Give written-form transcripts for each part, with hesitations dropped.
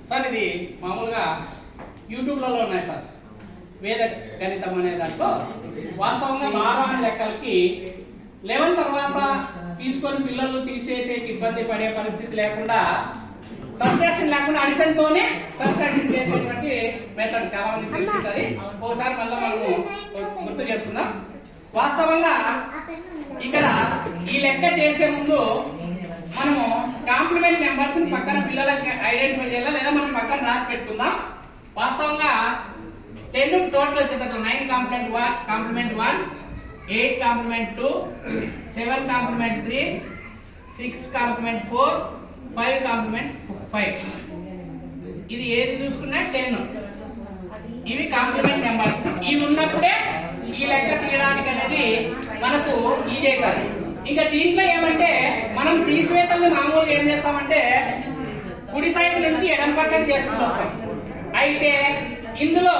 Sir ఇది మామూలుగా యూట్యూబ్లలో ఉన్నాయి సార్, వేద గణితం అనే దాంట్లో వాస్తవంగా భారాన్ని లెక్కలకి 11 తర్వాత తీసుకొని పిల్లలు తీసేసే ఇబ్బంది పడే పరిస్థితి లేకుండా సబ్స్ట్రాక్షన్ లేకుండా అడిషన్ తోనే సబ్స్ట్రాక్షన్ చేసేటువంటి మెథడ్ చాలా మంది తెలుస్తుంది. ఒకసారి మళ్ళీ మనము గుర్తు చేసుకుందాం. వాస్తవంగా ఇక్కడ ఈ లెక్క చేసే ముందు మనము కాంప్లిమెంట్ నెంబర్స్ పక్కన పిల్లలకి ఐడెంటిఫై చేయాలి, లేదా మనం పక్కన రాసి పెట్టుకుందాం. వాస్తవంగా 10 టోటల్ వచ్చేటట్టు 9 complement 1, 8 complement 2, 7 complement 3, 6 complement 4, 5 complement 5. ఇది ఏది చూసుకున్నా 10. ఇవి కాంప్లిమెంట్ నెంబర్స్. ఇవి ఉన్నప్పుడే ఈ లెక్క తీయడానికి అనేది మనకు ఈజీ అవుతుంది. ఇంకా దీంట్లో ఏమంటే మనం తీసివేతల్ని మామూలుగా ఏం చేస్తామంటే కుడి సైడ్ నుంచి ఎడం పక్కకు చేసుకుంటూ వస్తాం. అయితే ఇందులో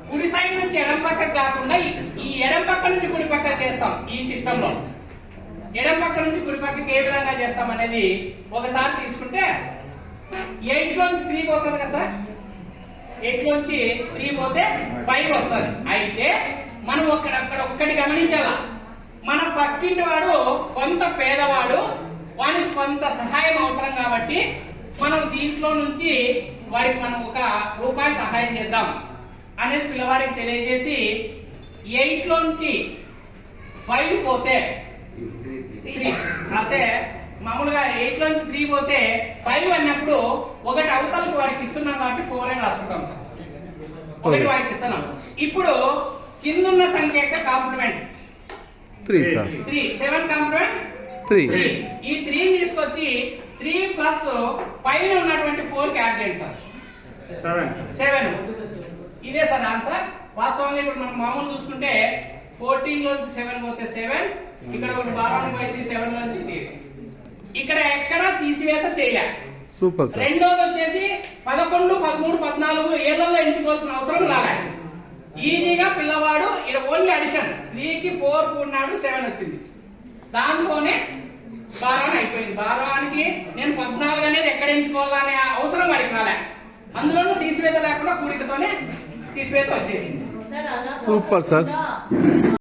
కుడి సైడ్ నుంచి ఎడం పక్కకు కాకుండా ఈ ఎడం పక్క నుంచి కుడి పక్కకు చేస్తాం. ఈ సిస్టమ్ లో ఎడం పక్క నుంచి కుడి పక్కకి ఏ విధంగా చేస్తాం అనేది ఒకసారి తీసుకుంటే 8 లోంచి 3 పోతుంది కదా సార్, 8 లోంచి 3 పోతే 5 వస్తుంది. అయితే మనం అక్కడ ఒక్కటి గమనించాలా, మన పక్కింటి వాడు కొంత పేదవాడు, వానికి కొంత సహాయం అవసరం కాబట్టి మనం దీంట్లో నుంచి వాడికి మనం ₹1 సహాయం చేద్దాం అనేది పిల్లవాడికి తెలియజేసి 8 లోంచి 5 పోతే 3, అయితే మామూలుగా 8 లోంచి 3 పోతే 5 అన్నప్పుడు ఒకటి అవతలకు వాడికి ఇస్తున్నాం కాబట్టి 4 అని రాసుకుంటాం సార్. ఒకటి వాడికి ఇస్తున్నాం. ఇప్పుడు కిందున్న సంఖ్య యొక్క కాంప్లిమెంట్ 3, 7 కాంప్లిమెంట్ 3. ఈ 3 తీసుకొచ్చి 3 ప్లస్ పైన ఉన్నటువంటి 4 కి యాడ్ చేయండి సార్, 7. ఇదే సార్ ఆన్సర్. వాస్తవంగా ఇప్పుడు మనం మామూలు చూసుకుంటే 14 లోంచి 7 పోతే 7, ఇక్కడ ఒకటి 12 పోయింది 7 లోంచి ఇది. ఇక్కడ ఎక్కడ తీసివేత చేయాలి. Super sir. రెండోది వచ్చేసి 11, 13, 14 ఏళ్లలో ఎంచుకోవాల్సిన అవసరం రాలేదు. ఈజీగా పిల్లవాడు ఇక్కడ ఓన్లీ అడిషన్ 3 కి 4 కూడినాడు 7 వచ్చింది. దాంతోనే భారాన్ని అయిపోయింది. భారానికి నేను 14 అనేది ఎక్కడ ఎంచుకోవాలనే అవసరం వాడికి రాలే. అందులోనూ తీసివేత లేకుండా కూడికతోనే తీసివేత వచ్చేసింది. Super sir.